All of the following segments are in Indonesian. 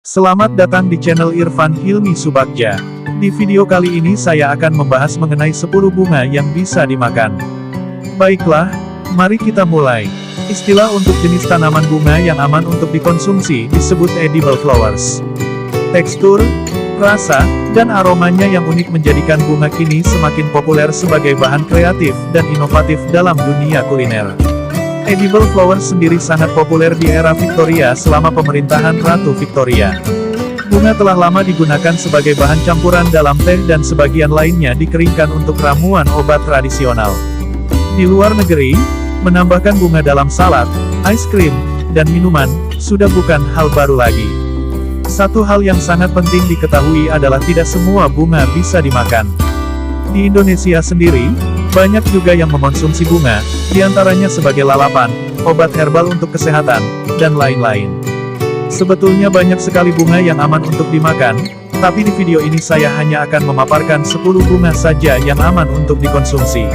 Selamat datang di channel Irfan Hilmi Subagja. Di video kali ini saya akan membahas mengenai 10 bunga yang bisa dimakan. Baiklah, mari kita mulai. Istilah untuk jenis tanaman bunga yang aman untuk dikonsumsi disebut edible flowers. Tekstur, rasa, dan aromanya yang unik menjadikan bunga kini semakin populer sebagai bahan kreatif dan inovatif dalam dunia kuliner. Edible flowers sendiri sangat populer di era Victoria selama pemerintahan Ratu Victoria. Bunga telah lama digunakan sebagai bahan campuran dalam teh dan sebagian lainnya dikeringkan untuk ramuan obat tradisional. Di luar negeri, menambahkan bunga dalam salad, ice cream, dan minuman, sudah bukan hal baru lagi. Satu hal yang sangat penting diketahui adalah tidak semua bunga bisa dimakan. Di Indonesia sendiri, banyak juga yang mengonsumsi bunga, diantaranya sebagai lalapan, obat herbal untuk kesehatan, dan lain-lain. Sebetulnya banyak sekali bunga yang aman untuk dimakan, tapi di video ini saya hanya akan memaparkan 10 bunga saja yang aman untuk dikonsumsi.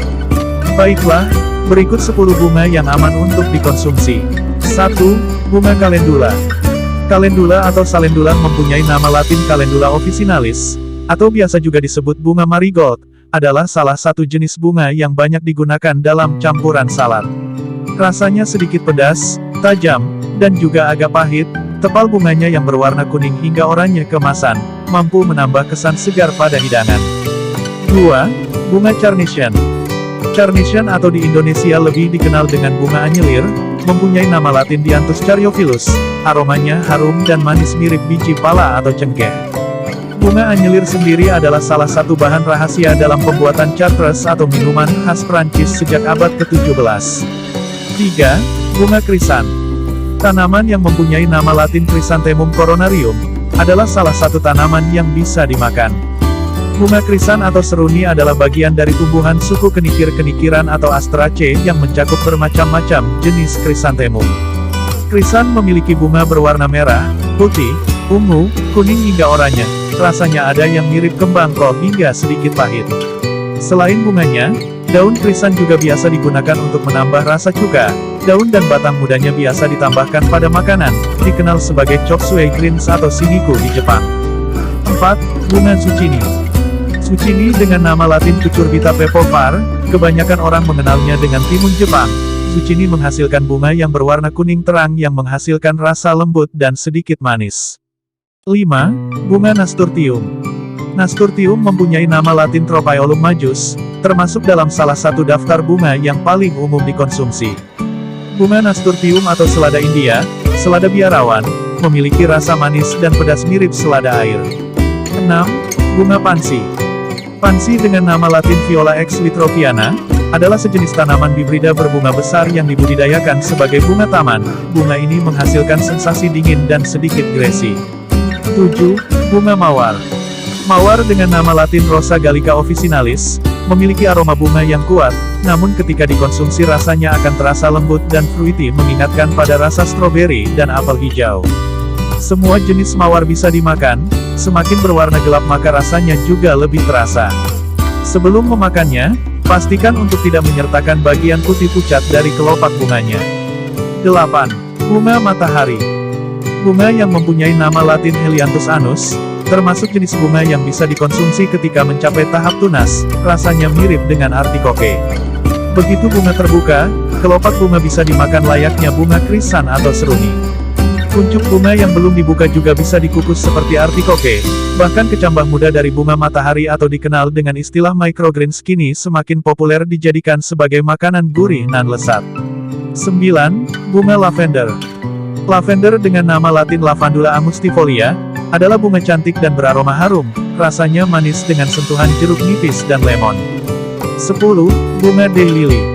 Baiklah, berikut 10 bunga yang aman untuk dikonsumsi. 1. Bunga Calendula. Calendula atau Calendula mempunyai nama latin Calendula officinalis, atau biasa juga disebut bunga marigold, adalah salah satu jenis bunga yang banyak digunakan dalam campuran salad. Rasanya sedikit pedas, tajam, dan juga agak pahit. Tepal bunganya yang berwarna kuning hingga oranye keemasan, mampu menambah kesan segar pada hidangan. 2. Bunga Carnation. Carnation atau di Indonesia lebih dikenal dengan bunga anyelir, mempunyai nama latin Dianthus caryophyllus. Aromanya harum dan manis mirip biji pala atau cengkeh. Bunga anyelir sendiri adalah salah satu bahan rahasia dalam pembuatan chartreuse atau minuman khas Prancis sejak abad ke-17. 3. Bunga Krisan. Tanaman yang mempunyai nama latin Chrysanthemum coronarium, adalah salah satu tanaman yang bisa dimakan. Bunga krisan atau seruni adalah bagian dari tumbuhan suku kenikir-kenikiran atau Asteraceae yang mencakup bermacam-macam jenis Chrysanthemum. Krisan memiliki bunga berwarna merah, putih, ungu, kuning hingga oranye. Rasanya ada yang mirip kembang kol hingga sedikit pahit. Selain bunganya, daun krisan juga biasa digunakan untuk menambah rasa cuka. Daun dan batang mudanya biasa ditambahkan pada makanan, dikenal sebagai chop suey greens atau shiniku di Jepang. 4. Bunga Zucchini. Zucchini dengan nama latin Cucurbita pepovar, kebanyakan orang mengenalnya dengan timun Jepang. Zucchini menghasilkan bunga yang berwarna kuning terang yang menghasilkan rasa lembut dan sedikit manis. 5. Bunga Nasturtium. Nasturtium mempunyai nama latin Tropaeolum majus, termasuk dalam salah satu daftar bunga yang paling umum dikonsumsi. Bunga Nasturtium atau selada India, selada biarawan, memiliki rasa manis dan pedas mirip selada air. 6. Bunga Pansi. Pansi dengan nama latin Viola ex Litroviana, adalah sejenis tanaman bibrida berbunga besar yang dibudidayakan sebagai bunga taman. Bunga ini menghasilkan sensasi dingin dan sedikit gresi. 7. Bunga Mawar. Mawar dengan nama latin Rosa gallica officinalis, memiliki aroma bunga yang kuat, namun ketika dikonsumsi rasanya akan terasa lembut dan fruity mengingatkan pada rasa stroberi dan apel hijau. Semua jenis mawar bisa dimakan, semakin berwarna gelap maka rasanya juga lebih terasa. Sebelum memakannya, pastikan untuk tidak menyertakan bagian putih pucat dari kelopak bunganya. 8. Bunga Matahari. Bunga yang mempunyai nama latin Helianthus anus, termasuk jenis bunga yang bisa dikonsumsi ketika mencapai tahap tunas, rasanya mirip dengan artikoke. Begitu bunga terbuka, kelopak bunga bisa dimakan layaknya bunga krisan atau seruni. Kuncup bunga yang belum dibuka juga bisa dikukus seperti artikoke, bahkan kecambah muda dari bunga matahari atau dikenal dengan istilah microgreens kini semakin populer dijadikan sebagai makanan gurih nan lesat. 9. Bunga Lavender. Lavender dengan nama latin Lavandula angustifolia, adalah bunga cantik dan beraroma harum, rasanya manis dengan sentuhan jeruk nipis dan lemon. 10. Bunga Daylily.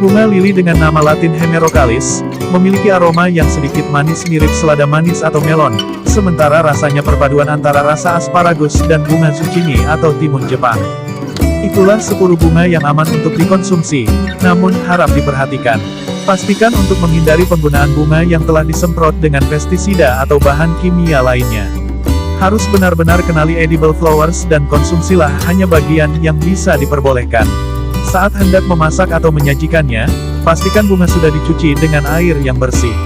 Bunga lili dengan nama latin Hemerocalis, memiliki aroma yang sedikit manis mirip selada manis atau melon, sementara rasanya perpaduan antara rasa asparagus dan bunga zucchini atau timun Jepang. Itulah 10 bunga yang aman untuk dikonsumsi, namun harap diperhatikan. Pastikan untuk menghindari penggunaan bunga yang telah disemprot dengan pestisida atau bahan kimia lainnya. Harus benar-benar kenali edible flowers dan konsumsilah hanya bagian yang bisa diperbolehkan. Saat hendak memasak atau menyajikannya, pastikan bunga sudah dicuci dengan air yang bersih.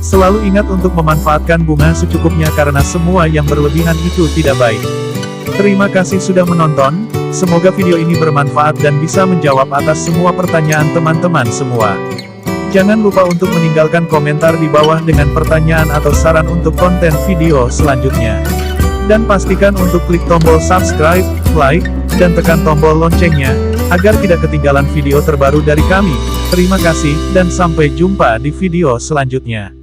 Selalu ingat untuk memanfaatkan bunga secukupnya karena semua yang berlebihan itu tidak baik. Terima kasih sudah menonton, semoga video ini bermanfaat dan bisa menjawab atas semua pertanyaan teman-teman semua. Jangan lupa untuk meninggalkan komentar di bawah dengan pertanyaan atau saran untuk konten video selanjutnya. Dan pastikan untuk klik tombol subscribe, like, dan tekan tombol loncengnya, agar tidak ketinggalan video terbaru dari kami. Terima kasih, dan sampai jumpa di video selanjutnya.